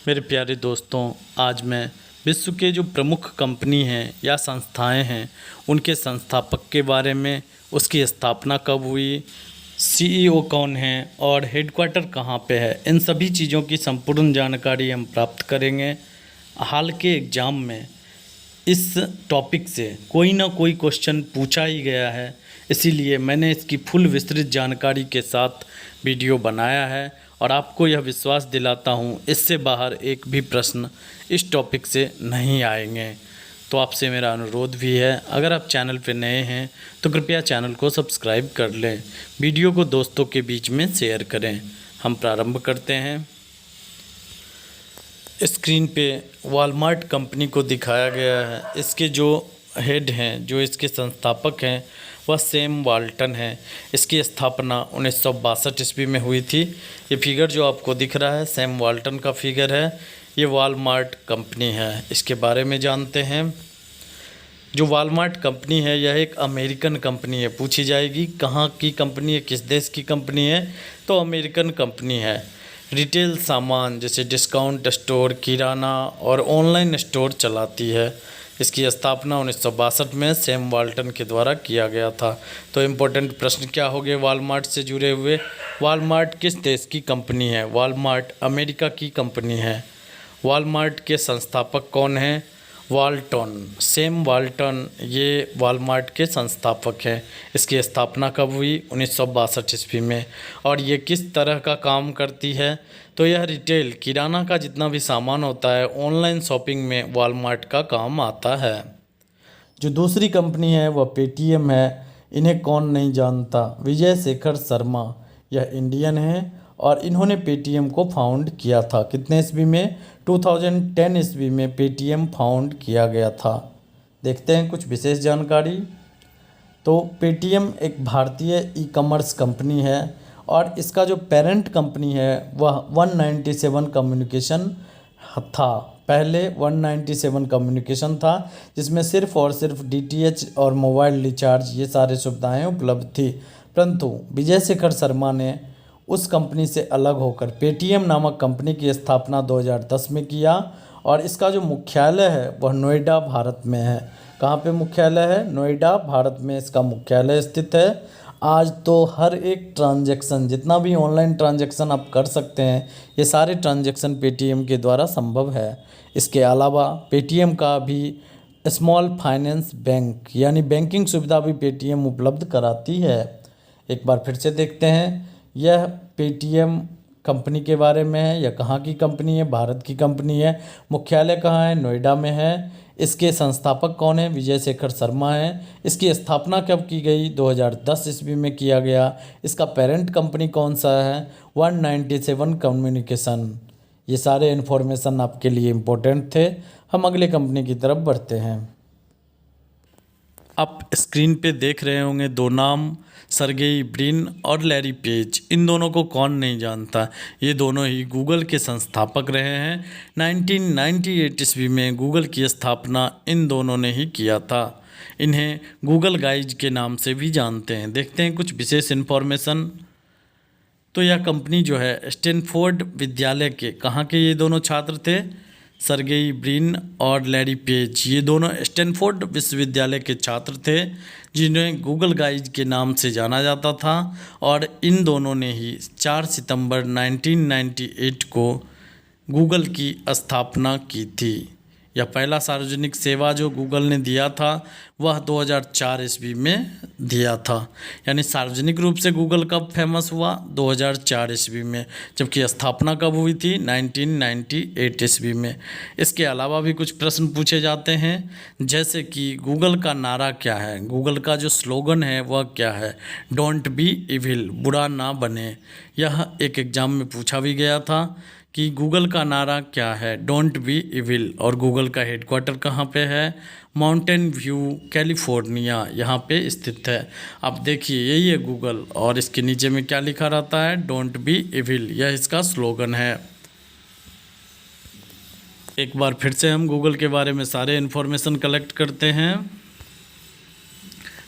मेरे प्यारे दोस्तों, आज मैं विश्व के जो प्रमुख कंपनी हैं या संस्थाएं हैं उनके संस्थापक के बारे में, उसकी स्थापना कब हुई, सीईओ कौन है और हेडक्वार्टर कहाँ पे है, इन सभी चीज़ों की संपूर्ण जानकारी हम प्राप्त करेंगे। हाल के एग्ज़ाम में इस टॉपिक से कोई ना कोई क्वेश्चन पूछा ही गया है, इसीलिए मैंने इसकी फुल विस्तृत जानकारी के साथ वीडियो बनाया है और आपको यह विश्वास दिलाता हूँ इससे बाहर एक भी प्रश्न इस टॉपिक से नहीं आएंगे। तो आपसे मेरा अनुरोध भी है, अगर आप चैनल पर नए हैं तो कृपया चैनल को सब्सक्राइब कर लें, वीडियो को दोस्तों के बीच में शेयर करें। हम प्रारंभ करते हैं। स्क्रीन पे वॉलमार्ट कंपनी को दिखाया गया है। इसके जो हेड हैं, जो इसके संस्थापक हैं, वह सैम वाल्टन है। इसकी स्थापना 1962 ईस्वी में हुई थी। ये फिगर जो आपको दिख रहा है सैम वाल्टन का फिगर है। ये वॉलमार्ट कंपनी है। इसके बारे में जानते हैं। जो वॉलमार्ट कंपनी है यह एक अमेरिकन कंपनी है। पूछी जाएगी कहाँ की कंपनी है, किस देश की कंपनी है, तो अमेरिकन कंपनी है। रिटेल सामान जैसे डिस्काउंट स्टोर, किराना और ऑनलाइन स्टोर चलाती है। इसकी स्थापना 1962 में सैम वाल्टन के द्वारा किया गया था। तो इम्पोर्टेंट प्रश्न क्या हो गए वॉलमार्ट से जुड़े हुए? वॉलमार्ट किस देश की कंपनी है? वॉलमार्ट अमेरिका की कंपनी है। वॉलमार्ट के संस्थापक कौन हैं? वाल्टन, सैम वाल्टन, ये वॉलमार्ट के संस्थापक हैं। इसकी स्थापना कब हुई? 1962 ईस्वी में। और ये किस तरह का काम करती है? तो यह रिटेल, किराना का जितना भी सामान होता है, ऑनलाइन शॉपिंग में वॉलमार्ट का काम आता है। जो दूसरी कंपनी है वह पेटीएम है। इन्हें कौन नहीं जानता? विजय शेखर शर्मा, यह इंडियन है और इन्होंने पेटीएम को फाउंड किया था। कितने ईस्वी में? 2010 ईस्वी में पेटीएम फाउंड किया गया था। देखते हैं कुछ विशेष जानकारी। तो पेटीएम एक भारतीय ई कॉमर्स कंपनी है और इसका जो पेरेंट कंपनी है वह 197 कम्युनिकेशन था। पहले 197 कम्युनिकेशन था जिसमें सिर्फ और सिर्फ डीटीएच और मोबाइल रिचार्ज ये सारी सुविधाएं उपलब्ध थी। परंतु विजय शेखर शर्मा ने उस कंपनी से अलग होकर पेटीएम नामक कंपनी की स्थापना 2010 में किया और इसका जो मुख्यालय है वह नोएडा, भारत में है। कहाँ पे मुख्यालय है? नोएडा, भारत में इसका मुख्यालय स्थित है। आज तो हर एक ट्रांजैक्शन, जितना भी ऑनलाइन ट्रांजैक्शन आप कर सकते हैं, ये सारे ट्रांजैक्शन पेटीएम के द्वारा संभव है। इसके अलावा पेटीएम का भी स्मॉल फाइनेंस बैंक यानी बैंकिंग सुविधा भी पेटीएम उपलब्ध कराती है। एक बार फिर से देखते हैं, यह पेटीएम कंपनी के बारे में है। यह कहाँ की कंपनी है? भारत की कंपनी है। मुख्यालय कहाँ है? नोएडा में है। इसके संस्थापक कौन है? विजय शेखर शर्मा है। इसकी स्थापना कब की गई? 2010 ईस्वी में किया गया। इसका पेरेंट कंपनी कौन सा है? 197 कम्युनिकेशन। ये सारे इन्फॉर्मेशन आपके लिए इम्पोर्टेंट थे। हम अगले कंपनी की तरफ बढ़ते हैं। आप स्क्रीन पे देख रहे होंगे दो नाम, सर्गेई ब्रिन और लैरी पेज। इन दोनों को कौन नहीं जानता? ये दोनों ही गूगल के संस्थापक रहे हैं। 1998 ईस्वी में गूगल की स्थापना इन दोनों ने ही किया था। इन्हें गूगल गाइज के नाम से भी जानते हैं। देखते हैं कुछ विशेष इन्फॉर्मेशन। तो यह कंपनी जो है स्टैनफोर्ड विद्यालय के, कहाँ के ये दोनों छात्र थे? सर्गेई ब्रिन और लैरी पेज, ये दोनों स्टैनफोर्ड विश्वविद्यालय के छात्र थे जिन्हें गूगल गाइज के नाम से जाना जाता था। और इन दोनों ने ही 4 सितंबर 1998 को गूगल की स्थापना की थी। यह पहला सार्वजनिक सेवा जो गूगल ने दिया था वह 2004 ईस्वी में दिया था। यानी सार्वजनिक रूप से गूगल कब फेमस हुआ? 2004 ईस्वी में। जबकि स्थापना कब हुई थी? 1998 ईस्वी में। इसके अलावा भी कुछ प्रश्न पूछे जाते हैं, जैसे कि गूगल का नारा क्या है? गूगल का जो स्लोगन है वह क्या है? डोंट बी इविल, बुरा ना बने। यह एक एग्जाम में पूछा भी गया था कि गूगल का नारा क्या है? Don't be evil. और गूगल का हेडक्वार्टर कहाँ पे है? माउंटेन व्यू, कैलिफोर्निया, यहाँ पे स्थित है। आप देखिए यही है गूगल और इसके नीचे में क्या लिखा रहता है? डोंट बी इविल, यह इसका स्लोगन है। एक बार फिर से हम गूगल के बारे में सारे इन्फॉर्मेशन कलेक्ट करते हैं।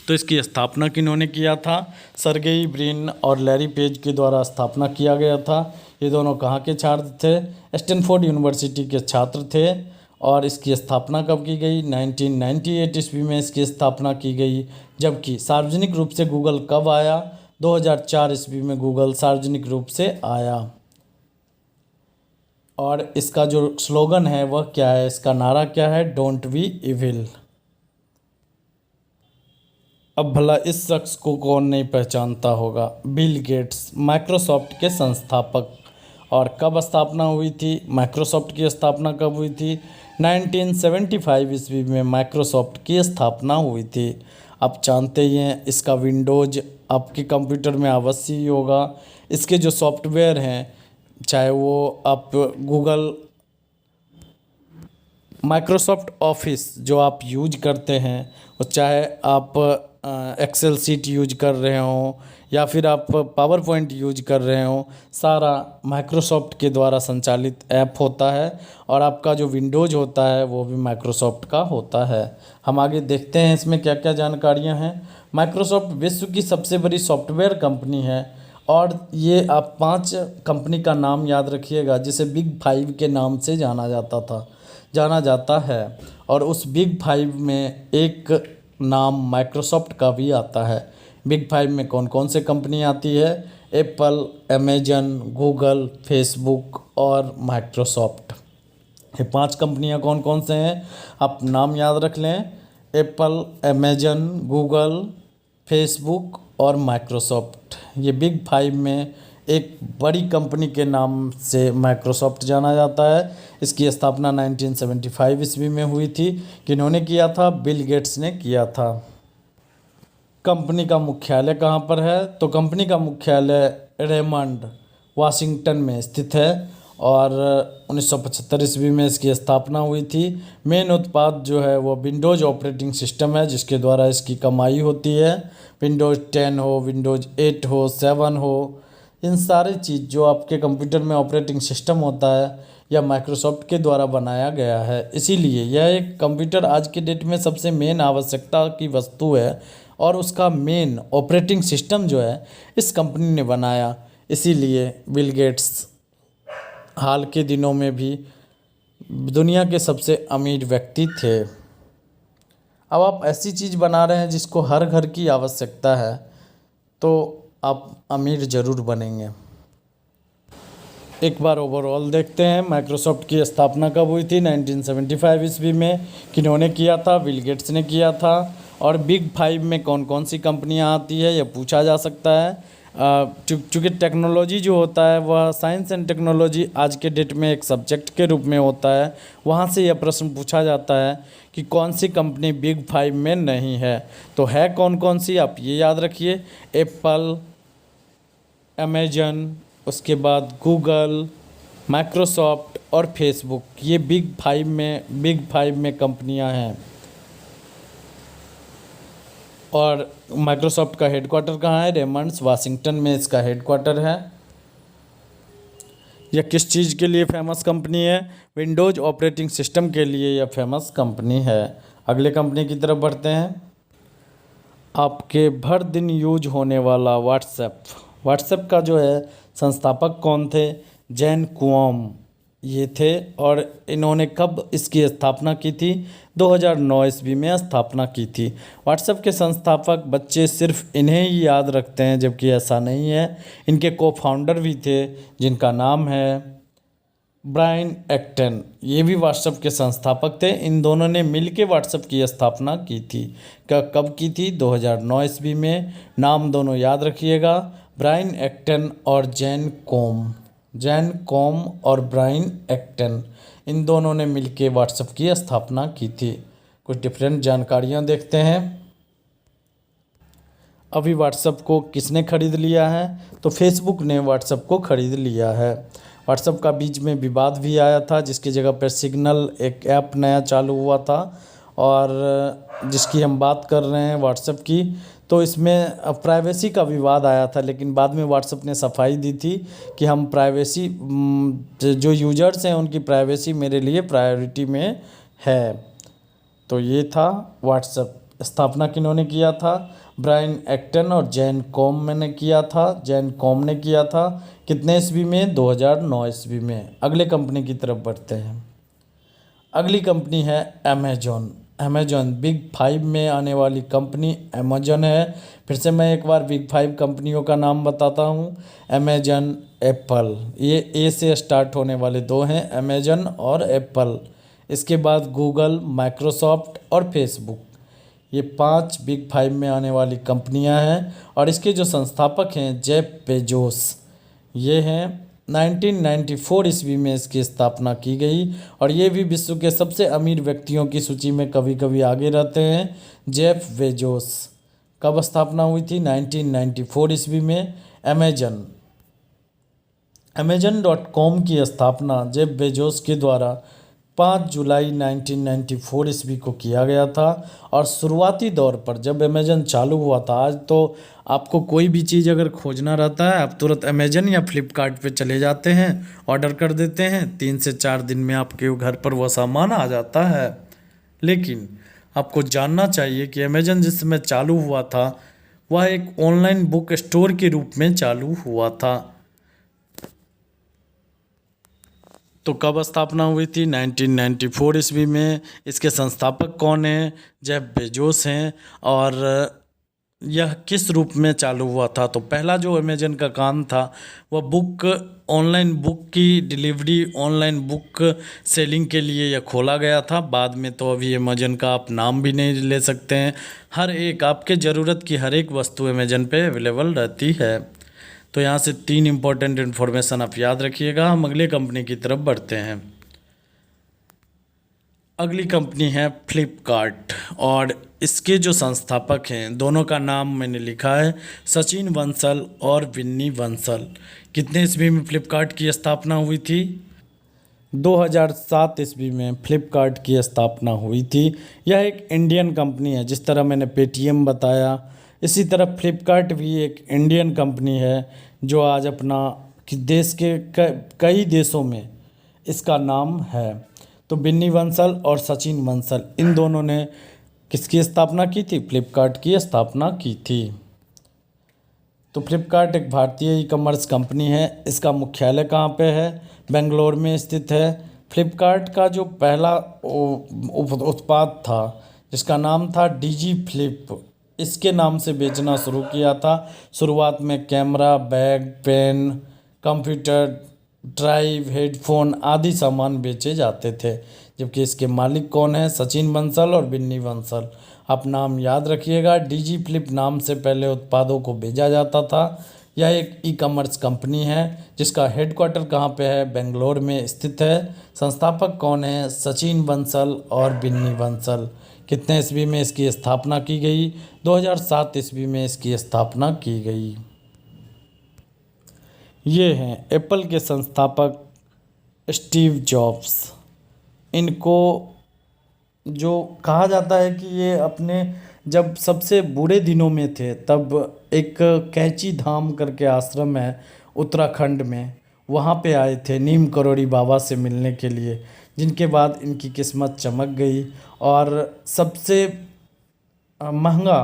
तो इसकी स्थापना किन्होंने किया था? सर्गेई ब्रिन और लैरी पेज के द्वारा स्थापना किया गया था। ये दोनों कहाँ के छात्र थे? स्टैनफोर्ड यूनिवर्सिटी के छात्र थे। और इसकी स्थापना कब की गई? 1998 ईस्वी में इसकी स्थापना की गई। जबकि सार्वजनिक रूप से गूगल कब आया? 2004 ईस्वी में गूगल सार्वजनिक रूप से आया। और इसका जो स्लोगन है वह क्या है? इसका नारा क्या है? Don't be evil. अब भला इस शख्स को कौन नहीं पहचानता होगा? बिल गेट्स, माइक्रोसॉफ्ट के संस्थापक। और कब स्थापना हुई थी? माइक्रोसॉफ्ट की स्थापना कब हुई थी? 1975 ईस्वी में माइक्रोसॉफ्ट की स्थापना हुई थी। आप जानते ही हैं इसका विंडोज आपके कंप्यूटर में अवश्य ही होगा। इसके जो सॉफ्टवेयर हैं, चाहे वो आप गूगल माइक्रोसॉफ्ट ऑफिस जो आप यूज करते हैं, और चाहे आप एक्सेल सीट यूज कर रहे हों या फिर आप पावर पॉइंट यूज कर रहे हों, सारा माइक्रोसॉफ्ट के द्वारा संचालित ऐप होता है। और आपका जो विंडोज होता है वो भी माइक्रोसॉफ्ट का होता है। हम आगे देखते हैं इसमें क्या क्या जानकारियां हैं। माइक्रोसॉफ्ट विश्व की सबसे बड़ी सॉफ्टवेयर कंपनी है। और ये आप 5 कंपनी का नाम याद रखिएगा जिसे बिग 5 के नाम से जाना जाता है। और उस बिग 5 में एक नाम माइक्रोसॉफ्ट का भी आता है। बिग 5 में कौन कौन से कंपनी आती है? एप्पल, अमेजन, गूगल, फेसबुक और माइक्रोसॉफ्ट। ये 5 कंपनियां कौन कौन से हैं? आप नाम याद रख लें। एप्पल, अमेजन, गूगल, फेसबुक और माइक्रोसॉफ्ट। ये बिग 5 में एक बड़ी कंपनी के नाम से माइक्रोसॉफ्ट जाना जाता है। इसकी स्थापना 1975 ईस्वी में हुई थी। किन्होंने किया था? बिल गेट्स ने किया था। कंपनी का मुख्यालय कहाँ पर है? तो कंपनी का मुख्यालय रेमंड, वाशिंगटन में स्थित है। और 1975 ईस्वी में इसकी स्थापना हुई थी। मेन उत्पाद जो है वो विंडोज़ ऑपरेटिंग सिस्टम है जिसके द्वारा इसकी कमाई होती है। विंडोज़ 10 हो, विंडोज़ 8 हो, 7 हो, इन सारी चीज़ जो आपके कंप्यूटर में ऑपरेटिंग सिस्टम होता है यह माइक्रोसॉफ्ट के द्वारा बनाया गया है। इसीलिए यह एक कंप्यूटर आज के डेट में सबसे मेन आवश्यकता की वस्तु है। और उसका मेन ऑपरेटिंग सिस्टम जो है इस कंपनी ने बनाया। इसीलिए बिल गेट्स हाल के दिनों में भी दुनिया के सबसे अमीर व्यक्ति थे। अब आप ऐसी चीज़ बना रहे हैं जिसको हर घर की आवश्यकता है, तो आप अमीर ज़रूर बनेंगे। एक बार ओवरऑल देखते हैं माइक्रोसॉफ्ट की स्थापना कब हुई थी? 1975 ईस्वी में। किन्होंने किया था? बिल गेट्स ने किया था। और बिग 5 में कौन कौन सी कंपनियां आती है यह पूछा जा सकता है। चूँकि टेक्नोलॉजी जो होता है वह साइंस एंड टेक्नोलॉजी आज के डेट में एक सब्जेक्ट के रूप में होता है, वहाँ से यह प्रश्न पूछा जाता है कि कौन सी कंपनी बिग 5 में नहीं है। तो है कौन कौन सी? आप ये याद रखिए। एप्पल, अमेजन, उसके बाद गूगल, माइक्रोसॉफ्ट और फेसबुक। ये बिग 5 में कंपनियां हैं। और माइक्रोसॉफ्ट का हेडक्वार्टर कहाँ है? रेमंड्स, वाशिंगटन में इसका हेडक्वार्टर है। यह किस चीज़ के लिए फेमस कंपनी है? विंडोज़ ऑपरेटिंग सिस्टम के लिए यह फेमस कंपनी है। अगले कंपनी की तरफ बढ़ते हैं। आपके भर दिन यूज होने वाला व्हाट्सएप का जो है संस्थापक कौन थे? जैन कुओम ये थे। और इन्होंने कब इसकी स्थापना की थी? 2009 ईस्वी में स्थापना की थी। व्हाट्सएप के संस्थापक बच्चे सिर्फ इन्हें ही याद रखते हैं, जबकि ऐसा नहीं है। इनके को फाउंडर भी थे जिनका नाम है ब्रायन एक्टन। ये भी व्हाट्सएप के संस्थापक थे। इन दोनों ने मिलकर व्हाट्सएप की स्थापना की थी। कब की थी? 2009 ईस्वी में। नाम दोनों याद रखिएगा, ब्रायन एक्टन और जैन कॉम और ब्रायन एक्टन। इन दोनों ने मिलकर व्हाट्सएप की स्थापना की थी। कुछ डिफरेंट जानकारियां देखते हैं। अभी व्हाट्सएप को किसने खरीद लिया है? तो फेसबुक ने व्हाट्सएप को खरीद लिया है। व्हाट्सएप का बीच में विवाद भी आया था जिसकी जगह पर सिग्नल एक ऐप नया चालू हुआ था, और जिसकी हम बात कर रहे हैं व्हाट्सएप की। तो इसमें प्राइवेसी का विवाद आया था, लेकिन बाद में व्हाट्सएप ने सफाई दी थी कि हम प्राइवेसी, जो यूजर्स हैं उनकी प्राइवेसी मेरे लिए प्रायोरिटी में है। तो ये था व्हाट्सएप। स्थापना किन्होंने किया था? ब्रायन एक्टन और जैन कॉम ने किया था। जैन कॉम ने किया था। कितने ईस्वी में? 2009 ईस्वी में। अगले कंपनी की तरफ बढ़ते हैं। अगली कंपनी है अमेजॉन। अमेजॉन बिग फाइव में आने वाली कंपनी अमेजॉन है। फिर से मैं एक बार बिग फाइव कंपनियों का नाम बताता हूँ। अमेजॉन, एप्पल, ये ए से स्टार्ट होने वाले दो हैं, अमेजॉन और एप्पल। इसके बाद गूगल, माइक्रोसॉफ्ट और फेसबुक, ये 5 बिग फाइव में आने वाली कंपनियां हैं। और इसके जो संस्थापक हैं जेफ बेजोस, ये हैं। 1994 ईस्वी में इसकी स्थापना की गई और ये भी विश्व के सबसे अमीर व्यक्तियों की सूची में कभी कभी आगे रहते हैं। जेफ बेजोस, कब स्थापना हुई थी? 1994 ईस्वी में। अमेजन.com की स्थापना जेफ बेजोस के द्वारा 5 जुलाई 1994 ईस्वी को किया गया था। और शुरुआती दौर पर जब अमेजन चालू हुआ था, आज तो आपको कोई भी चीज़ अगर खोजना रहता है आप तुरंत अमेजन या फ्लिपकार्ट पे चले जाते हैं, ऑर्डर कर देते हैं, 3 से 4 दिन में आपके घर पर वह सामान आ जाता है। लेकिन आपको जानना चाहिए कि अमेजन जिस समय चालू हुआ था वह एक ऑनलाइन बुक स्टोर के रूप में चालू हुआ था। तो कब स्थापना हुई थी? 1994 ईस्वी में। इसके संस्थापक कौन हैं? जेफ बेजोस हैं। और यह किस रूप में चालू हुआ था? तो पहला जो अमेजन का काम था वह ऑनलाइन बुक की डिलीवरी, ऑनलाइन बुक सेलिंग के लिए यह खोला गया था। बाद में तो अभी अमेजन का आप नाम भी नहीं ले सकते हैं। हर एक आपके ज़रूरत की हर एक वस्तु अमेजन पे अवेलेबल रहती है। तो यहाँ से 3 इम्पोर्टेंट इन्फॉर्मेशन आप याद रखिएगा। हम अगले कंपनी की तरफ बढ़ते हैं। अगली कंपनी है फ्लिपकार्ट और इसके जो संस्थापक हैं दोनों का नाम मैंने लिखा है, सचिन बंसल और बिन्नी बंसल। कितने ईस्वी में फ्लिपकार्ट की स्थापना हुई थी? 2007 ईस्वी में फ्लिपकार्ट की स्थापना हुई थी। यह एक इंडियन कंपनी है। जिस तरह मैंने पेटीएम बताया, इसी तरह फ्लिपकार्ट भी एक इंडियन कंपनी है जो आज अपना देश के कई देशों में इसका नाम है। तो बिन्नी बंसल और सचिन बंसल, इन दोनों ने किसकी स्थापना की थी? फ्लिपकार्ट की स्थापना की थी। तो फ्लिपकार्ट एक भारतीय ई कॉमर्स कंपनी है। इसका मुख्यालय कहाँ पे है? बेंगलोर में स्थित है। फ्लिपकार्ट का जो पहला उत्पाद था जिसका नाम था डीजी फ्लिप, इसके नाम से बेचना शुरू किया था। शुरुआत में camera, bag, pen, computer, drive, headphone आदि सामान बेचे जाते थे। जबकि इसके मालिक कौन है? सचिन बंसल और बिन्नी बंसल। आप नाम याद रखिएगा। डीजी फ्लिप नाम से पहले उत्पादों को भेजा जाता था। यह एक ई कॉमर्स कंपनी है जिसका हेडक्वार्टर कहाँ पे है? बेंगलोर में स्थित है। संस्थापक कौन है? सचिन बंसल और बिन्नी बंसल। कितने ईस्वी में इसकी स्थापना की गई? 2007 ईस्वी में इसकी स्थापना की गई। ये हैं एप्पल के संस्थापक स्टीव जॉब्स। इनको जो कहा जाता है कि ये अपने जब सबसे बुरे दिनों में थे तब एक कैंची धाम करके आश्रम है उत्तराखंड में, वहाँ पे आए थे नीम करोड़ी बाबा से मिलने के लिए, जिनके बाद इनकी किस्मत चमक गई और सबसे महंगा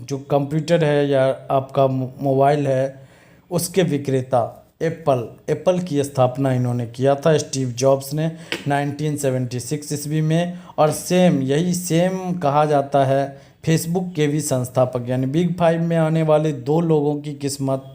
जो कंप्यूटर है या आपका मोबाइल है उसके विक्रेता एप्पल की स्थापना इन्होंने किया था स्टीव जॉब्स ने 1976 ईस्वी में। और यही सेम कहा जाता है फेसबुक के भी संस्थापक, यानी बिग फाइव में आने वाले 2 लोगों की किस्मत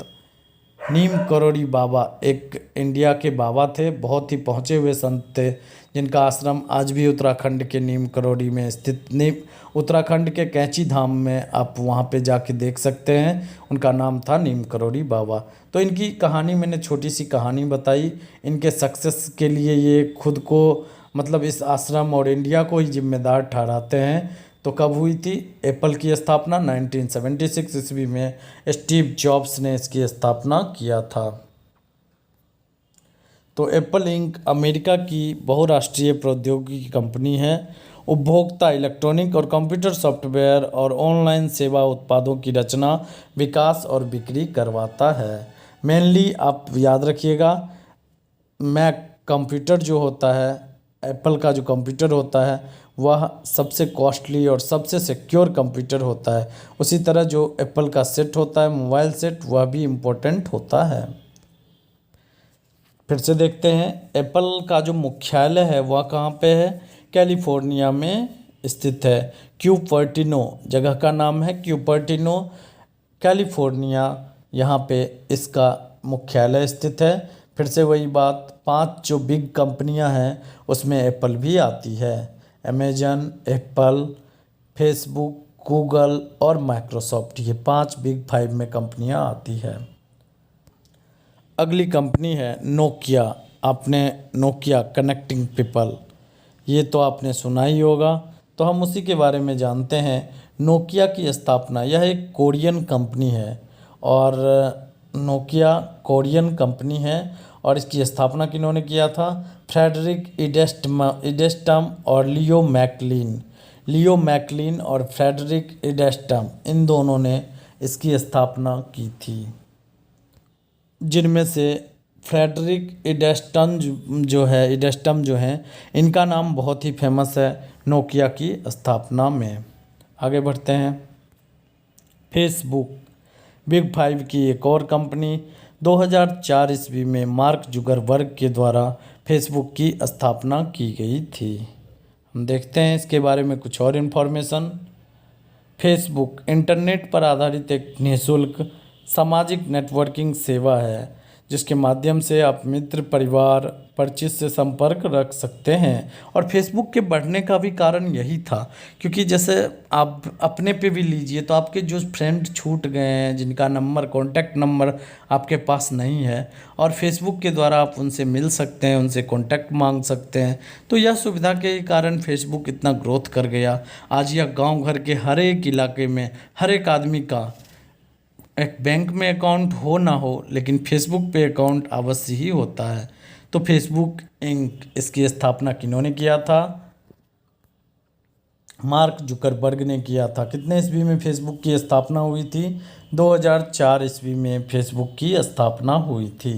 नीम करोड़ी बाबा, एक इंडिया के बाबा थे, बहुत ही पहुँचे हुए संत थे, जिनका आश्रम आज भी उत्तराखंड के नीम करोड़ी में स्थित उत्तराखंड के कैंची धाम में आप वहाँ पे जाके देख सकते हैं। उनका नाम था नीम करोड़ी बाबा। तो इनकी कहानी मैंने छोटी सी कहानी बताई। इनके सक्सेस के लिए ये खुद को मतलब इस आश्रम और इंडिया को ही जिम्मेदार ठहराते हैं। तो कब हुई थी एप्पल की स्थापना? 1976 ईस्वी में स्टीव जॉब्स ने इसकी स्थापना किया था। तो एप्पल इंक अमेरिका की बहुराष्ट्रीय प्रौद्योगिकी कंपनी है। उपभोक्ता इलेक्ट्रॉनिक और कंप्यूटर सॉफ्टवेयर और ऑनलाइन सेवा उत्पादों की रचना, विकास और बिक्री करवाता है। मेनली आप याद रखिएगा, मैक कंप्यूटर जो होता है एप्पल का जो कंप्यूटर होता है वह सबसे कॉस्टली और सबसे सिक्योर कंप्यूटर होता है। उसी तरह जो एप्पल का सेट होता है मोबाइल सेट, वह भी इम्पोर्टेंट होता है। फिर से देखते हैं, एप्पल का जो मुख्यालय है वह कहाँ पे है? कैलिफोर्निया में स्थित है। क्यूपर्टिनो जगह का नाम है, क्यूपर्टिनो कैलिफोर्निया, यहाँ पे इसका मुख्यालय स्थित है। फिर से वही बात, 5 जो बिग कंपनियां हैं उसमें एप्पल भी आती है। अमेजन, एप्पल, फेसबुक, गूगल और माइक्रोसॉफ्ट, ये 5 बिग 5 में कंपनियां आती है। अगली कंपनी है नोकिया। आपने नोकिया कनेक्टिंग पीपल, ये तो आपने सुना ही होगा, तो हम उसी के बारे में जानते हैं। नोकिया की स्थापना, यह एक कोरियन कंपनी है और नोकिया कोरियन कंपनी है और इसकी स्थापना किन्होंने किया था? फ्रेडरिक इडेस्टम और लियो मैकलिन और फ्रेडरिक इडेस्टम, इन दोनों ने इसकी स्थापना की थी। जिनमें से फ्रेडरिक इडेस्टम जो हैं, इनका नाम बहुत ही फेमस है नोकिया की स्थापना में। आगे बढ़ते हैं। फेसबुक बिग 5 की एक और कंपनी, 2004 ईस्वी में मार्क जुकरबर्ग के द्वारा फेसबुक की स्थापना की गई थी। हम देखते हैं इसके बारे में कुछ और इन्फॉर्मेशन। फेसबुक इंटरनेट पर आधारित एक निःशुल्क सामाजिक नेटवर्किंग सेवा है जिसके माध्यम से आप मित्र, परिवार, परिचित से संपर्क रख सकते हैं। और फेसबुक के बढ़ने का भी कारण यही था, क्योंकि जैसे आप अपने पे भी लीजिए तो आपके जो फ्रेंड छूट गए हैं, जिनका नंबर, कॉन्टैक्ट नंबर आपके पास नहीं है, और फेसबुक के द्वारा आप उनसे मिल सकते हैं, उनसे कॉन्टैक्ट मांग सकते हैं। तो यह सुविधा के कारण फेसबुक इतना ग्रोथ कर गया। आज यह गांव घर के हर एक इलाके में हर एक आदमी का एक बैंक में अकाउंट हो ना हो, लेकिन फेसबुक पे अकाउंट अवश्य ही होता है। तो फेसबुक इंक, इसकी स्थापना किन्होंने किया था? मार्क जुकरबर्ग ने किया था। कितने ईस्वी में फेसबुक की स्थापना हुई थी? 2004 ईस्वी में फेसबुक की स्थापना हुई थी।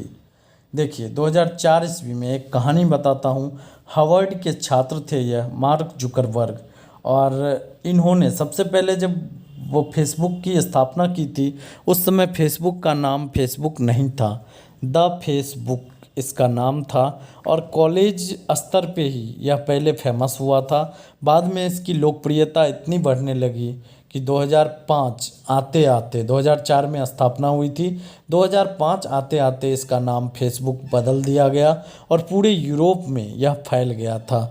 देखिए 2004 ईस्वी में एक कहानी बताता हूँ। हार्वर्ड के छात्र थे यह मार्क जुकरबर्ग, और इन्होंने सबसे पहले जब वो फेसबुक की स्थापना की थी, उस समय फेसबुक का नाम फेसबुक नहीं था, द फेसबुक इसका नाम था। और कॉलेज स्तर पे ही यह पहले फेमस हुआ था। बाद में इसकी लोकप्रियता इतनी बढ़ने लगी कि 2005 आते आते, 2004 में स्थापना हुई थी, 2005 आते आते इसका नाम फेसबुक बदल दिया गया और पूरे यूरोप में यह फैल गया था।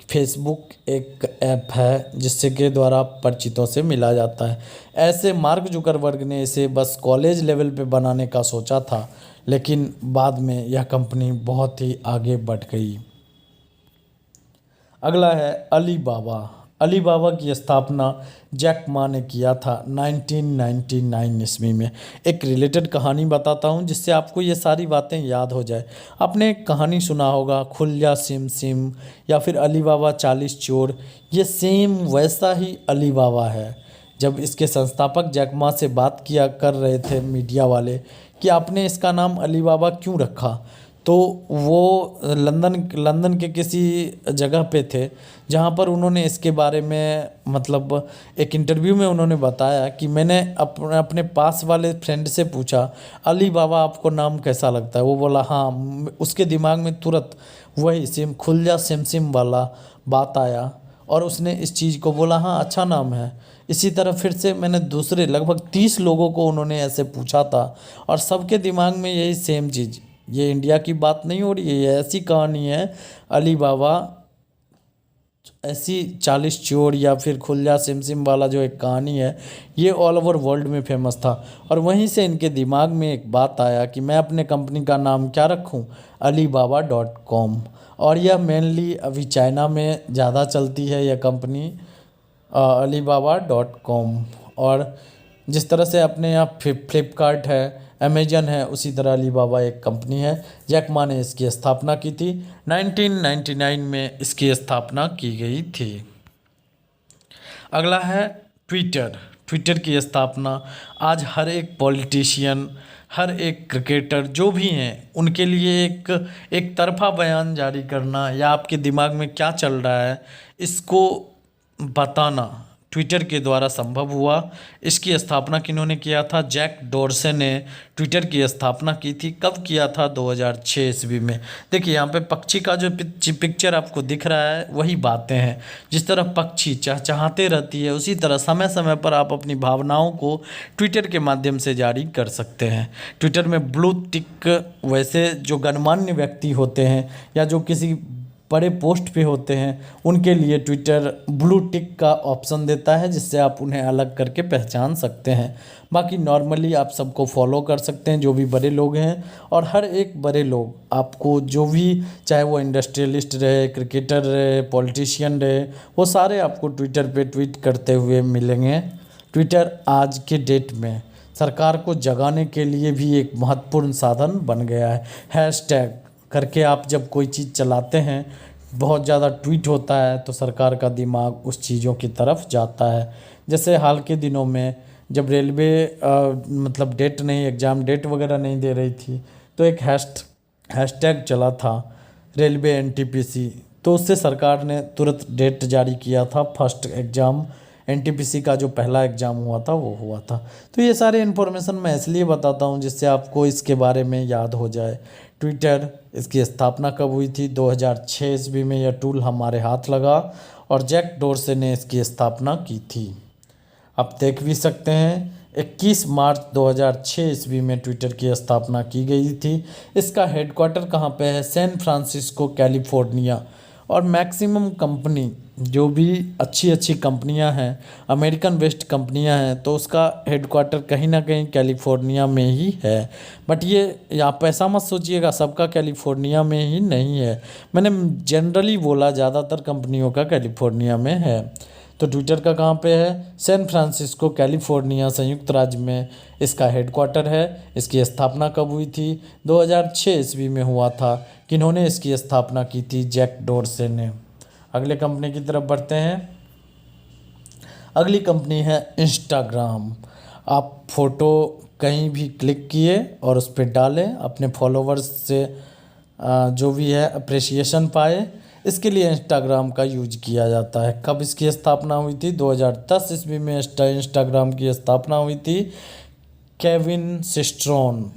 फेसबुक एक ऐप है जिससे के द्वारा परिचितों से मिला जाता है। ऐसे मार्क जुकरबर्ग ने इसे बस कॉलेज लेवल पे बनाने का सोचा था, लेकिन बाद में यह कंपनी बहुत ही आगे बढ़ गई। अगला है अलीबाबा। अलीबाबा की स्थापना जैक मा ने किया था 1999 ईस्वी में। एक रिलेटेड कहानी बताता हूँ जिससे आपको ये सारी बातें याद हो जाए। आपने एक कहानी सुना होगा, खुल्जा सिम सिम या फिर अलीबाबा 40 चोर, ये सेम वैसा ही अलीबाबा है। जब इसके संस्थापक जैक मा से बात किया कर रहे थे मीडिया वाले कि आपने इसका नाम अलीबाबा क्यों रखा, तो वो लंदन के किसी जगह पे थे जहाँ पर उन्होंने इसके बारे में, मतलब एक इंटरव्यू में उन्होंने बताया कि मैंने अपने पास वाले फ्रेंड से पूछा, अली बाबा आपको नाम कैसा लगता है? वो बोला हाँ, उसके दिमाग में तुरंत वही सिम खुल्जा सिम सिम वाला बात आया और उसने इस चीज़ को बोला हाँ अच्छा नाम है। इसी तरह फिर से मैंने दूसरे लगभग 30 लोगों को उन्होंने ऐसे पूछा था और सबके दिमाग में यही सेम चीज़। ये इंडिया की बात नहीं हो रही है, ये ऐसी कहानी है। अली बाबा ऐसी 40 चोर या फिर खुल्जा सिमसिम वाला जो एक कहानी है, ये ऑल ओवर वर्ल्ड में फेमस था। और वहीं से इनके दिमाग में एक बात आया कि मैं अपने कंपनी का नाम क्या रखूं, alibaba.com। और यह मेनली अभी चाइना में ज़्यादा चलती है यह कंपनी alibaba.com। और जिस तरह से अपने यहाँ फ्लिपकार्ट है, अमेजन है, उसी तरह अलीबाबा एक कंपनी है। जैक मा ने इसकी स्थापना की थी, 1999 में इसकी स्थापना की गई थी। अगला है ट्विटर। ट्विटर की स्थापना आज हर एक पॉलिटिशियन, हर एक क्रिकेटर जो भी हैं उनके लिए एक तरफा बयान जारी करना या आपके दिमाग में क्या चल रहा है इसको बताना ट्विटर के द्वारा संभव हुआ। इसकी स्थापना किन्होंने किया था? जैक डोरसे ने ट्विटर की स्थापना की थी। कब किया था? 2006 ईस्वी में। देखिए यहाँ पे पक्षी का जो पिक्चर आपको दिख रहा है वही बातें हैं। जिस तरह पक्षी चहचहाते रहती है उसी तरह समय समय पर आप अपनी भावनाओं को ट्विटर के माध्यम से जारी कर सकते हैं। ट्विटर में ब्लू टिक वैसे जो गणमान्य व्यक्ति होते हैं या जो किसी बड़े पोस्ट पे होते हैं उनके लिए ट्विटर ब्लू टिक का ऑप्शन देता है जिससे आप उन्हें अलग करके पहचान सकते हैं। बाकी नॉर्मली आप सबको फॉलो कर सकते हैं जो भी बड़े लोग हैं, और हर एक बड़े लोग आपको जो भी, चाहे वो इंडस्ट्रियलिस्ट रहे, क्रिकेटर रहे, पॉलिटिशियन रहे, वो सारे आपको ट्विटर पे ट्वीट करते हुए मिलेंगे। ट्विटर आज के डेट में सरकार को जगाने के लिए भी एक महत्वपूर्ण साधन बन गया है। हैशटैग करके आप जब कोई चीज़ चलाते हैं, बहुत ज़्यादा ट्वीट होता है तो सरकार का दिमाग उस चीज़ों की तरफ जाता है। जैसे हाल के दिनों में जब रेलवे मतलब एग्ज़ाम डेट वगैरह नहीं दे रही थी तो एक हैशटैग चला था रेलवे NTPC, तो उससे सरकार ने तुरंत डेट जारी किया था। फर्स्ट एग्ज़ाम NTPC का जो पहला एग्ज़ाम हुआ था वो हुआ था। तो ये सारे इन्फॉर्मेशन मैं इसलिए बताता हूँ जिससे आपको इसके बारे में याद हो जाए। ट्विटर, इसकी स्थापना कब हुई थी? 2006 ईस्वी में यह टूल हमारे हाथ लगा और जैक डोरसे ने इसकी स्थापना की थी। आप देख भी सकते हैं 21 मार्च 2006 ईस्वी में ट्विटर की स्थापना की गई थी। इसका हेडक्वार्टर कहाँ पे है? San Francisco, California. और मैक्सिमम कंपनी जो भी अच्छी कंपनियां हैं, अमेरिकन बेस्ड कंपनियां हैं, तो उसका हेडक्वार्टर कहीं ना कहीं कैलिफोर्निया में ही है। बट ये आप ऐसा मत सोचिएगा सबका कैलिफोर्निया में ही नहीं है, मैंने जनरली बोला ज़्यादातर कंपनियों का कैलिफोर्निया में है। तो ट्विटर का कहाँ पे है? सैन फ्रांसिस्को, कैलिफोर्निया, संयुक्त राज्य में इसका हेडक्वार्टर है। इसकी स्थापना कब हुई थी? 2006 ईस्वी में हुआ था। किन्होंने इसकी स्थापना की थी? जैक डोरसे ने। अगले कंपनी की तरफ बढ़ते हैं। अगली कंपनी है इंस्टाग्राम। आप फ़ोटो कहीं भी क्लिक किए और उस पर डालें, अपने फॉलोवर्स से जो भी है अप्रिसिएशन पाए, इसके लिए इंस्टाग्राम का यूज किया जाता है। कब इसकी स्थापना हुई थी? 2010 ईस्वी में इंस्टाग्राम की स्थापना हुई थी। केविन सिस्ट्रोन,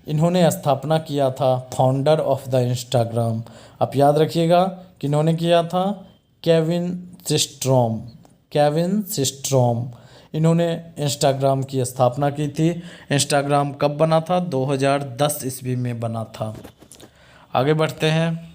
इन्होंने स्थापना किया था, फाउंडर ऑफ द इंस्टाग्राम। आप याद रखिएगा किन्होंने किया था? केविन सिस्ट्रोम, इन्होंने इंस्टाग्राम की स्थापना की थी। इंस्टाग्राम कब बना था? 2010 ईस्वी में बना था। आगे बढ़ते हैं।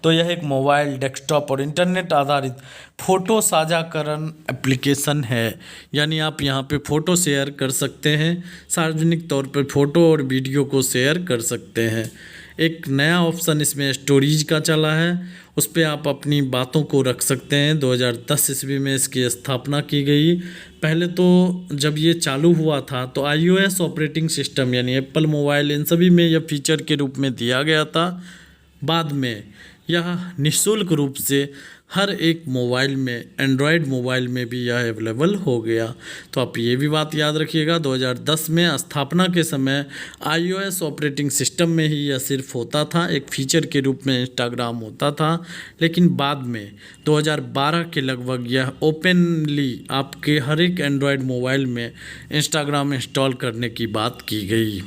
तो यह एक मोबाइल, डेस्कटॉप और इंटरनेट आधारित फ़ोटो साझाकरण एप्लीकेशन है। यानी आप यहाँ पे फ़ोटो शेयर कर सकते हैं, सार्वजनिक तौर पर फ़ोटो और वीडियो को शेयर कर सकते हैं। एक नया ऑप्शन इसमें स्टोरेज का चला है, उस पर आप अपनी बातों को रख सकते हैं। 2010 ईस्वी में इसकी स्थापना की गई। पहले तो जब ये चालू हुआ था तो iOS ऑपरेटिंग सिस्टम यानी एप्पल मोबाइल, इन सभी में यह फीचर के रूप में दिया गया था। बाद में यह निःशुल्क रूप से हर एक मोबाइल में, एंड्रॉयड मोबाइल में भी यह अवेलेबल हो गया। तो आप ये भी बात याद रखिएगा, 2010 में स्थापना के समय iOS ऑपरेटिंग सिस्टम में ही यह सिर्फ होता था, एक फीचर के रूप में इंस्टाग्राम होता था। लेकिन बाद में 2012 के लगभग यह ओपनली आपके हर एक एंड्रॉयड मोबाइल में इंस्टाग्राम इंस्टॉल करने की बात की गई।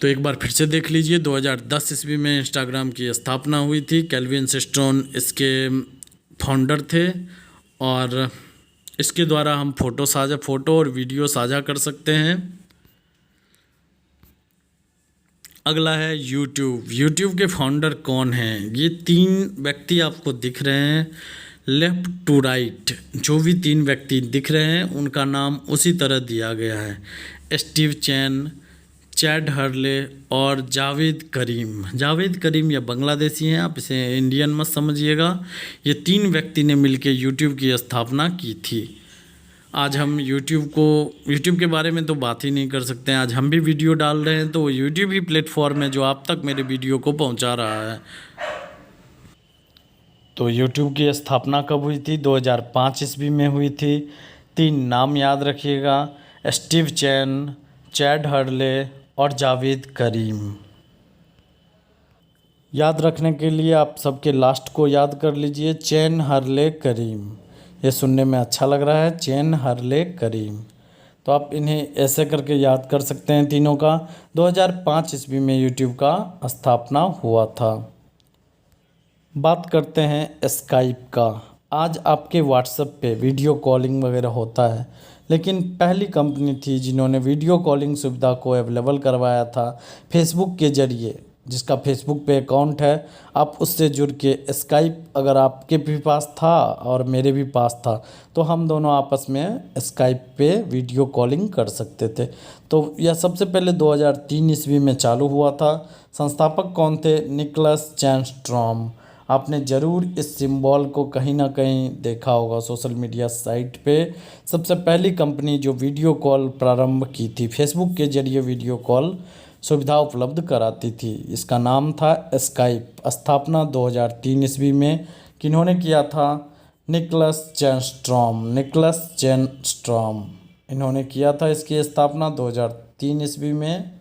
तो एक बार फिर से देख लीजिए, 2010 ईस्वी में इंस्टाग्राम की स्थापना हुई थी। केल्विन सिस्ट्रोन इसके फाउंडर थे और इसके द्वारा हम फ़ोटो और वीडियो साझा कर सकते हैं। अगला है यूट्यूब के फाउंडर कौन हैं? ये 3 व्यक्ति आपको दिख रहे हैं लेफ़्ट टू राइट। जो भी 3 व्यक्ति दिख रहे हैं उनका नाम उसी तरह दिया गया है, स्टीव चैन, चैड हर्ले और जावेद करीम। या बांग्लादेशी हैं, आप इसे इंडियन मत समझिएगा। ये 3 व्यक्ति ने मिलकर यूट्यूब की स्थापना की थी। आज हम यूट्यूब के बारे में तो बात ही नहीं कर सकते हैं। आज हम भी वीडियो डाल रहे हैं तो यूट्यूब ही प्लेटफॉर्म है जो आप तक मेरे वीडियो को पहुंचा रहा है। तो यूट्यूब की स्थापना कब हुई थी? 2005 ईस्वी में हुई थी। 3 नाम याद रखिएगा, स्टीव चैन, चैड हर्ले और जावेद करीम। याद रखने के लिए आप सबके लास्ट को याद कर लीजिए, चैन हर्ले करीम। ये सुनने में अच्छा लग रहा है, चैन हर्ले करीम। तो आप इन्हें ऐसे करके याद कर सकते हैं तीनों का। 2005 ईस्वी में यूट्यूब का स्थापना हुआ था। बात करते हैं स्काइप का। आज आपके व्हाट्सएप पे वीडियो कॉलिंग वगैरह होता है, लेकिन पहली कंपनी थी जिन्होंने वीडियो कॉलिंग सुविधा को अवेलेबल करवाया था फेसबुक के ज़रिए। जिसका फेसबुक पे अकाउंट है, आप उससे जुड़ के स्काइप अगर आपके भी पास था और मेरे भी पास था तो हम दोनों आपस में स्काइप पे वीडियो कॉलिंग कर सकते थे। तो यह सबसे पहले 2003 ईस्वी में चालू हुआ था। संस्थापक कौन थे? निकोलस चैनस्ट्रॉम। आपने ज़रूर इस सिंबल को कहीं ना कहीं देखा होगा सोशल मीडिया साइट पे। सबसे पहली कंपनी जो वीडियो कॉल प्रारंभ की थी, फेसबुक के जरिए वीडियो कॉल सुविधा उपलब्ध कराती थी, इसका नाम था स्काइप। स्थापना 2003 ईस्वी में किन्होंने किया था? निकोलस चैनस्ट्रॉम। निकोलस चैनस्ट्रॉम इन्होंने किया था इसकी स्थापना 2003 ईस्वी में।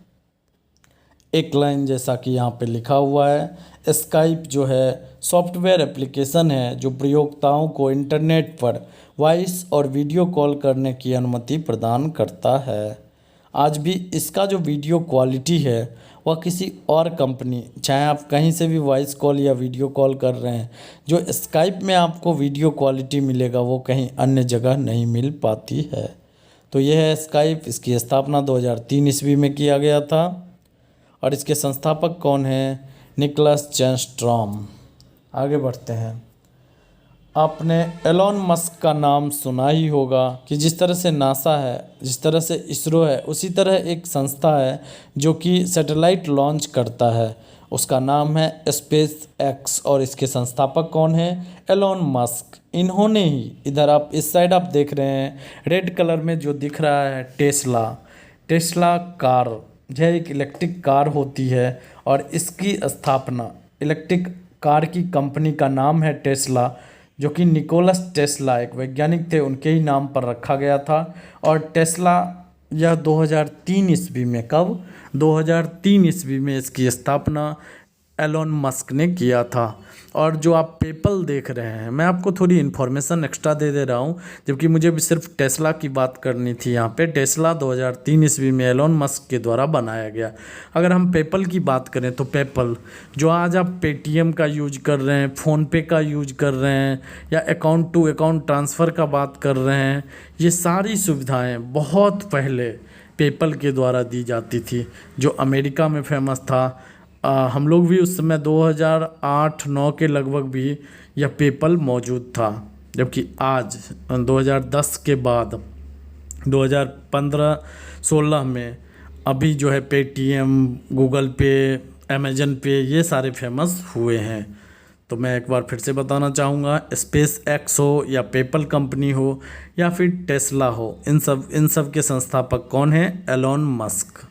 एक लाइन जैसा कि यहाँ पे लिखा हुआ है, स्काइप जो है सॉफ्टवेयर एप्लीकेशन है जो प्रयोगताओं को इंटरनेट पर वॉइस और वीडियो कॉल करने की अनुमति प्रदान करता है। आज भी इसका जो वीडियो क्वालिटी है वह किसी और कंपनी, चाहे आप कहीं से भी वॉइस कॉल या वीडियो कॉल कर रहे हैं, जो स्काइप में आपको वीडियो क्वालिटी मिलेगा वो कहीं अन्य जगह नहीं मिल पाती है। तो यह है स्काइप। इसकी स्थापना 2003 ईस्वी में किया गया था और इसके संस्थापक कौन हैं? निकोलस चैनस्ट्रॉम। आगे बढ़ते हैं। आपने एलोन मस्क का नाम सुना ही होगा कि जिस तरह से नासा है, जिस तरह से इसरो है, उसी तरह एक संस्था है जो कि सैटेलाइट लॉन्च करता है। उसका नाम है स्पेस एक्स और इसके संस्थापक कौन हैं? Elon Musk. इन्होंने ही, इधर आप इस साइड आप देख रहे हैं रेड कलर में जो दिख रहा है टेस्ला। टेस्ला कार, यह एक इलेक्ट्रिक कार होती है और इसकी स्थापना, इलेक्ट्रिक कार की कंपनी का नाम है टेस्ला, जो कि निकोलस टेस्ला एक वैज्ञानिक थे, उनके ही नाम पर रखा गया था। और टेस्ला यह 2003 ईस्वी में, कब? 2003 ईस्वी में इसकी स्थापना एलोन मस्क ने किया था। और जो आप पेपल देख रहे हैं, मैं आपको थोड़ी इन्फॉर्मेशन एक्स्ट्रा दे रहा हूँ, जबकि मुझे भी सिर्फ टेस्ला की बात करनी थी यहाँ पे। टेस्ला 2003 ईस्वी में एलोन मस्क के द्वारा बनाया गया। अगर हम पेपल की बात करें तो पेपल जो आज आप पेटीएम का यूज कर रहे हैं, फ़ोनपे का यूज कर रहे हैं या अकाउंट टू अकाउंट ट्रांसफ़र का बात कर रहे हैं, ये सारी सुविधाएँ बहुत पहले पेपल के द्वारा दी जाती थी, जो अमेरिका में फेमस था। हम लोग भी उस समय 2008-9 के लगभग भी यह पेपल मौजूद था, जबकि आज 2010 के बाद 2015-16 में अभी जो है पेटीएम, गूगल पे, अमेजन पे, ये सारे फेमस हुए हैं। तो मैं एक बार फिर से बताना चाहूँगा, स्पेस एक्स हो या पेपल कंपनी हो या फिर टेस्ला हो, इन सब के संस्थापक कौन हैं? Elon Musk.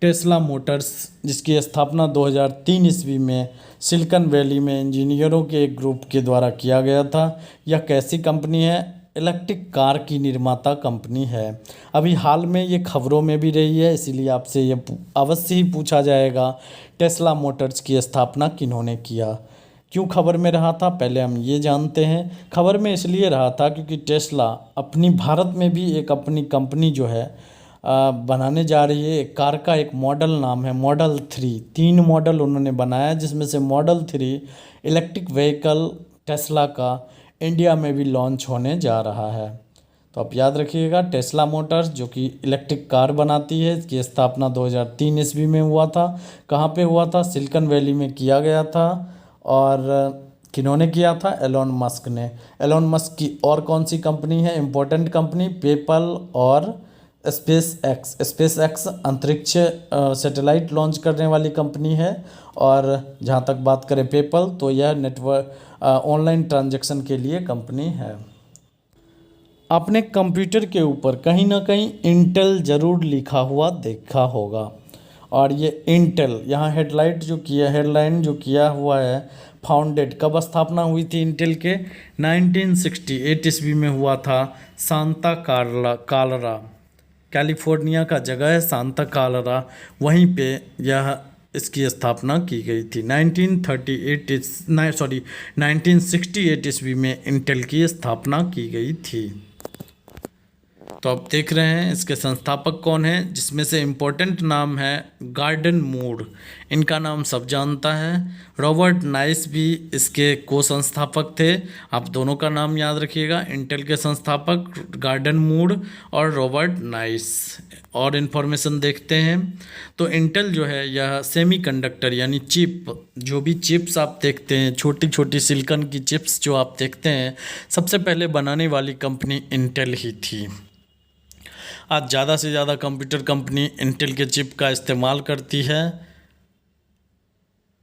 टेस्ला मोटर्स, जिसकी स्थापना 2003 ईस्वी में सिलिकॉन वैली में इंजीनियरों के एक ग्रुप के द्वारा किया गया था। यह कैसी कंपनी है? इलेक्ट्रिक कार की निर्माता कंपनी है। अभी हाल में ये खबरों में भी रही है, इसीलिए आपसे ये अवश्य ही पूछा जाएगा, टेस्ला मोटर्स की स्थापना किन्होंने किया? क्यों खबर में रहा था, पहले हम ये जानते हैं। खबर में इसलिए रहा था क्योंकि टेस्ला अपनी भारत में भी एक अपनी कंपनी जो है बनाने जा रही है। एक कार का एक मॉडल नाम है मॉडल 3। 3 मॉडल उन्होंने बनाया, जिसमें से मॉडल 3 इलेक्ट्रिक व्हीकल टेस्ला का इंडिया में भी लॉन्च होने जा रहा है। तो आप याद रखिएगा, टेस्ला मोटर्स जो कि इलेक्ट्रिक कार बनाती है, इसकी स्थापना 2003 ईस्वी में हुआ था। कहाँ पे हुआ था? सिलिकॉन वैली में किया गया था। और किन्होंने किया था? एलोन मस्क ने। एलोन मस्क की और कौन सी कंपनी है इम्पोर्टेंट कंपनी? पेपल और स्पेस एक्स। स्पेस एक्स अंतरिक्ष सैटेलाइट लॉन्च करने वाली कंपनी है। और जहाँ तक बात करें पेपल, तो यह नेटवर्क ऑनलाइन ट्रांजैक्शन के लिए कंपनी है। आपने कंप्यूटर के ऊपर कहीं ना कहीं इंटेल ज़रूर लिखा हुआ देखा होगा, और ये इंटेल, यहाँ हेडलाइन जो किया हुआ है, फाउंडेड, कब स्थापना हुई थी इंटेल के? 1968 ईस्वी में हुआ था। सांता कालरा, कैलिफोर्निया का जगह है सांता कालरा, वहीं पे यह इसकी स्थापना की गई थी। 1968 ईस्वी में इंटेल की स्थापना की गई थी। तो आप देख रहे हैं इसके संस्थापक कौन हैं, जिसमें से इम्पोर्टेंट नाम है गार्डन मूर, इनका नाम सब जानता है। रॉबर्ट नाइस भी इसके को संस्थापक थे। आप दोनों का नाम याद रखिएगा, इंटेल के संस्थापक गार्डन मूर और रॉबर्ट नाइस। और इन्फॉर्मेशन देखते हैं तो इंटेल जो है यह सेमीकंडक्टर यानी चिप, जो भी चिप्स आप देखते हैं, छोटी छोटी सिलिकॉन की चिप्स जो आप देखते हैं, सबसे पहले बनाने वाली कंपनी इंटेल ही थी। आज ज़्यादा से ज़्यादा कंप्यूटर कंपनी इंटेल के चिप का इस्तेमाल करती है,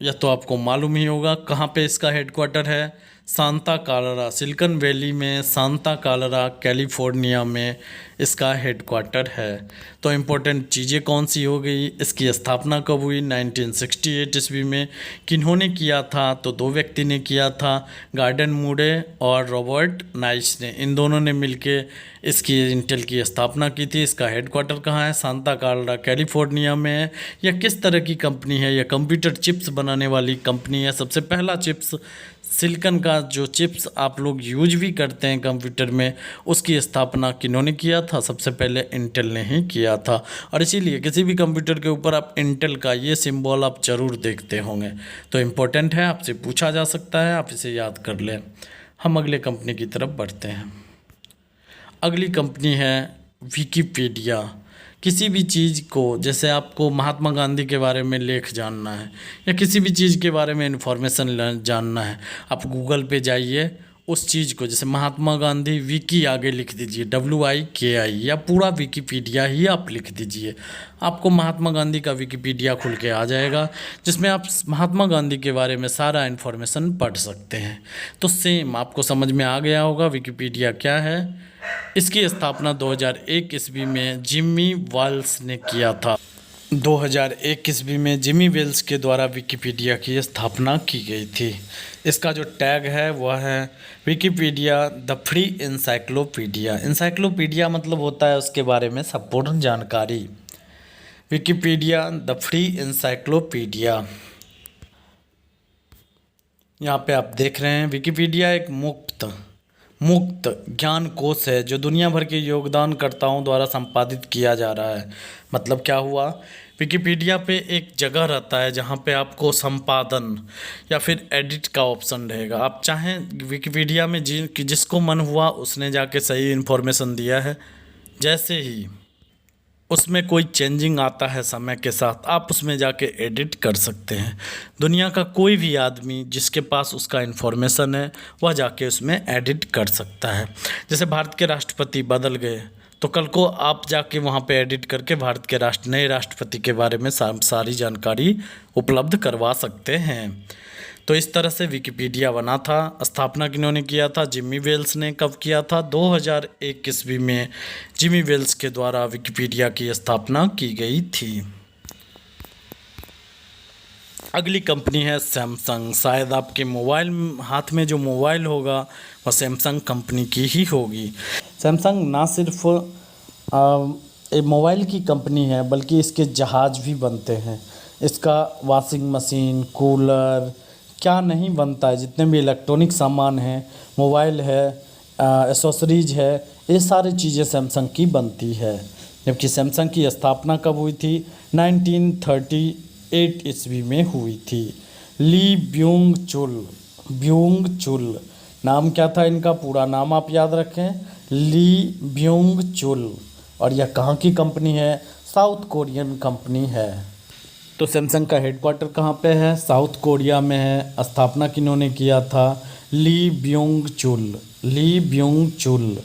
यह तो आपको मालूम ही होगा। कहाँ पे इसका हेडक्वार्टर है? सांता क्लारा, सिलिकॉन वैली में, सांता क्लारा कैलिफोर्निया में इसका हेडक्वार्टर है। तो इम्पोर्टेंट चीज़ें कौन सी हो गई? इसकी स्थापना कब हुई? 1968 ईस्वी में। किन्होंने किया था? तो दो व्यक्ति ने किया था, गार्डन मूरे और रॉबर्ट नाइस ने। इन दोनों ने मिलके इसकी इंटेल की स्थापना की थी। इसका हेडक्वार्टर कहाँ है? सांता क्लारा कैलिफोर्निया में है। यह किस तरह की कंपनी है? यह कंप्यूटर चिप्स बनाने वाली कंपनी है। सबसे पहला चिप्स, सिलिकॉन का जो चिप्स आप लोग यूज भी करते हैं कंप्यूटर में, उसकी स्थापना किन्होंने किया था? सबसे पहले इंटेल ने ही किया था। और इसीलिए किसी भी कंप्यूटर के ऊपर आप इंटेल का ये सिंबल आप जरूर देखते होंगे। तो इम्पोर्टेंट है, आपसे पूछा जा सकता है, आप इसे याद कर लें। हम अगले कंपनी की तरफ बढ़ते हैं। अगली कंपनी है विकिपीडिया। किसी भी चीज़ को, जैसे आपको महात्मा गांधी के बारे में लेख जानना है या किसी भी चीज़ के बारे में इन्फॉर्मेशन जानना है, आप गूगल पे जाइए, उस चीज़ को, जैसे महात्मा गांधी विकी आगे लिख दीजिए, WIKI, या पूरा विकिपीडिया ही आप लिख दीजिए, आपको महात्मा गांधी का विकिपीडिया खुल के आ जाएगा, जिसमें आप महात्मा गांधी के बारे में सारा इन्फॉर्मेशन पढ़ सकते हैं। तो सेम आपको समझ में आ गया होगा विकिपीडिया क्या है। इसकी स्थापना 2001 ईस्वी में जिमी वेल्स ने किया था। 2001 ईस्वी में जिमी वेल्स के द्वारा विकिपीडिया की स्थापना की गई थी। इसका जो टैग है वह है Wikipedia the free encyclopedia. Encyclopedia मतलब होता है उसके बारे में संपूर्ण जानकारी। विकिपीडिया द फ्री इंसाइक्लोपीडिया, यहाँ पे आप देख रहे हैं विकिपीडिया एक मुक्त ज्ञान कोश है जो दुनिया भर के योगदानकर्ताओं द्वारा संपादित किया जा रहा है। मतलब क्या हुआ? विकिपीडिया पे एक जगह रहता है जहाँ पे आपको संपादन या फिर एडिट का ऑप्शन रहेगा। आप चाहें विकिपीडिया में जिसको मन हुआ उसने जाके सही इन्फॉर्मेशन दिया है, जैसे ही उसमें कोई चेंजिंग आता है समय के साथ, आप उसमें जाके एडिट कर सकते हैं। दुनिया का कोई भी आदमी जिसके पास उसका इन्फॉर्मेशन है वह जाके उसमें एडिट कर सकता है। जैसे भारत के राष्ट्रपति बदल गए तो कल को आप जाके वहाँ पे एडिट करके भारत के नए राष्ट्रपति के बारे में सारी जानकारी उपलब्ध करवा सकते हैं। तो इस तरह से विकिपीडिया बना था। स्थापना किन्होंने किया था? जिमी वेल्स ने। कब किया था? 2001 ईस्वी में जिमी वेल्स के द्वारा विकिपीडिया की स्थापना की गई थी। अगली कंपनी है सैमसंग। शायद आपके हाथ में जो मोबाइल होगा वह सैमसंग कंपनी की ही होगी। सैमसंग ना सिर्फ एक मोबाइल की कंपनी है बल्कि इसके जहाज़ भी बनते हैं। इसका वॉशिंग मशीन, कूलर, क्या नहीं बनता है, जितने भी इलेक्ट्रॉनिक सामान हैं, मोबाइल है, एसेसरीज है, ये सारी चीज़ें सैमसंग की बनती है। जबकि सैमसंग की स्थापना कब हुई थी? 1938 ईस्वी में हुई थी। ली ब्यूंग चुल नाम क्या था इनका? पूरा नाम आप याद रखें, ली ब्यूंग चुल। और यह कहाँ की कंपनी है? साउथ कोरियन कंपनी है। तो सैमसंग का हेडक्वार्टर कहाँ पे है? साउथ कोरिया में है। स्थापना किन्होंने किया था? ली ब्यूंग चुल।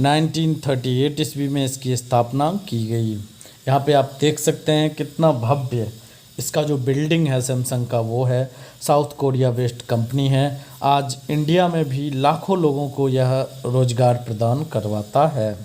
1938 ईस्वी में इसकी स्थापना की गई। यहाँ पे आप देख सकते हैं कितना भव्य इसका जो बिल्डिंग है सैमसंग का, वो है। साउथ कोरिया बेस्ड कंपनी है। आज इंडिया में भी लाखों लोगों को यह रोजगार प्रदान करवाता है।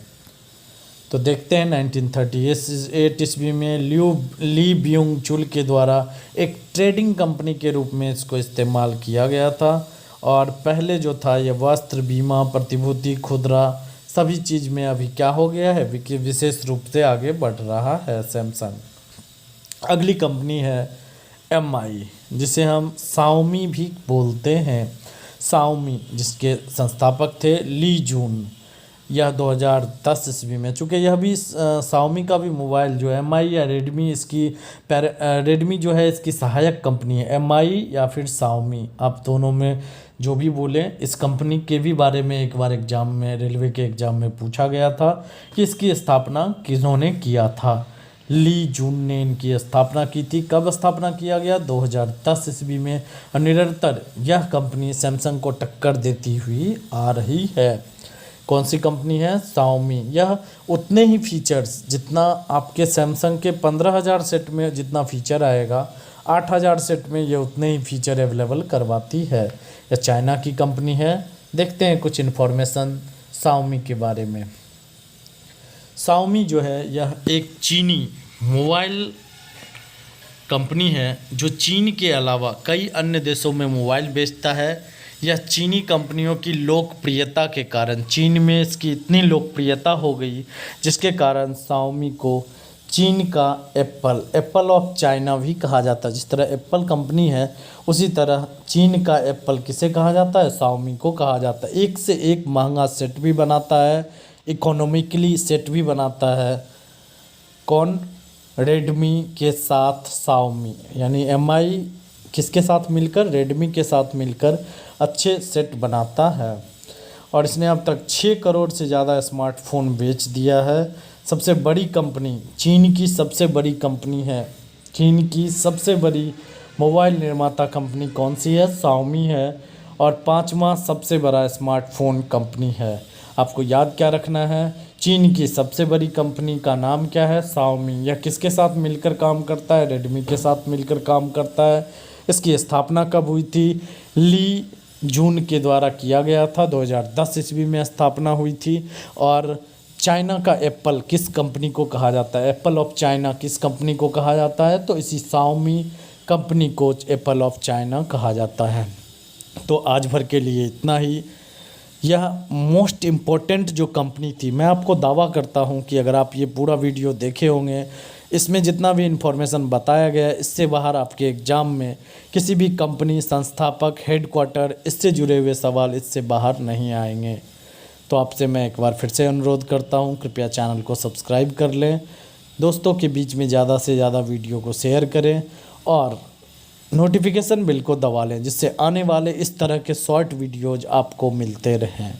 तो देखते हैं 1938 ईस्वी में ली ब्यूंग चुल के द्वारा एक ट्रेडिंग कंपनी के रूप में इसको इस्तेमाल किया गया था। और पहले जो था ये वस्त्र, बीमा, प्रतिभूति, खुदरा सभी चीज़ में अभी क्या हो गया है, विशेष रूप से आगे बढ़ रहा है सैमसंग। अगली कंपनी है MI, जिसे हम शाओमी भी बोलते हैं। शाओमी जिसके संस्थापक थे ली जून, यह 2010 ईस्वी में, चूँकि यह भी शाओमी का भी मोबाइल जो है MI या रेडमी, इसकी रेडमी जो है इसकी सहायक कंपनी है। MI या फिर शाओमी, आप दोनों में जो भी बोलें। इस कंपनी के भी बारे में एक बार एग्जाम में, रेलवे के एग्ज़ाम में पूछा गया था कि इसकी स्थापना किन्होंने किया था। ली जून ने इनकी स्थापना की थी। कब स्थापना किया गया? 2010 ईस्वी में। और निरंतर यह कंपनी सैमसंग को टक्कर देती हुई आ रही है। कौन सी कंपनी है? शाओमी। यह उतने ही फीचर्स जितना आपके सैमसंग के 15,000 सेट में जितना फीचर आएगा, 8,000 सेट में ये उतने ही फीचर अवेलेबल करवाती है। यह चाइना की कंपनी है। देखते हैं कुछ इन्फॉर्मेशन शाओमी के बारे में। शाओमी जो है यह एक चीनी मोबाइल कंपनी है जो चीन के अलावा कई अन्य देशों में मोबाइल बेचता है। यह चीनी कंपनियों की लोकप्रियता के कारण, चीन में इसकी इतनी लोकप्रियता हो गई जिसके कारण शाओमी को चीन का एप्पल ऑफ चाइना भी कहा जाता है। जिस तरह एप्पल कंपनी है उसी तरह चीन का एप्पल किसे कहा जाता है? शाओमी को कहा जाता है। एक से एक महंगा सेट भी बनाता है, इकोनॉमिकली सेट भी बनाता है। कौन? रेडमी के साथ शाओमी, यानी MI किसके साथ मिलकर? रेडमी के साथ मिलकर अच्छे सेट बनाता है। और इसने अब तक 6 करोड़ से ज़्यादा स्मार्टफोन बेच दिया है। सबसे बड़ी कंपनी, चीन की सबसे बड़ी कंपनी है, चीन की सबसे बड़ी मोबाइल निर्माता कंपनी कौन सी है? शाओमी है। और 5वां सबसे बड़ा स्मार्टफोन कंपनी है। आपको याद क्या रखना है? चीन की सबसे बड़ी कंपनी का नाम क्या है? शाओमी। यह किसके साथ मिलकर काम करता है? रेडमी के साथ मिलकर काम करता है। इसकी स्थापना कब हुई थी? ली जून के द्वारा किया गया था। 2010 ईस्वी में स्थापना हुई थी। और चाइना का एप्पल किस कंपनी को कहा जाता है? एप्पल ऑफ चाइना किस कंपनी को कहा जाता है? तो इसी शाओमी कंपनी को एप्पल ऑफ चाइना कहा जाता है। तो आज भर के लिए इतना ही। यह मोस्ट इम्पोर्टेंट जो कंपनी थी, मैं आपको दावा करता हूं कि अगर आप ये पूरा वीडियो देखे होंगे, इसमें जितना भी इन्फॉर्मेशन बताया गया है, इससे बाहर आपके एग्ज़ाम में किसी भी कंपनी, संस्थापक, हेडक्वार्टर, इससे जुड़े हुए सवाल इससे बाहर नहीं आएंगे। तो आपसे मैं एक बार फिर से अनुरोध करता हूं, कृपया चैनल को सब्सक्राइब कर लें, दोस्तों के बीच में ज़्यादा से ज़्यादा वीडियो को शेयर करें और नोटिफिकेशन बिल को दबा लें, जिससे आने वाले इस तरह के शॉर्ट वीडियोज़ आपको मिलते रहें।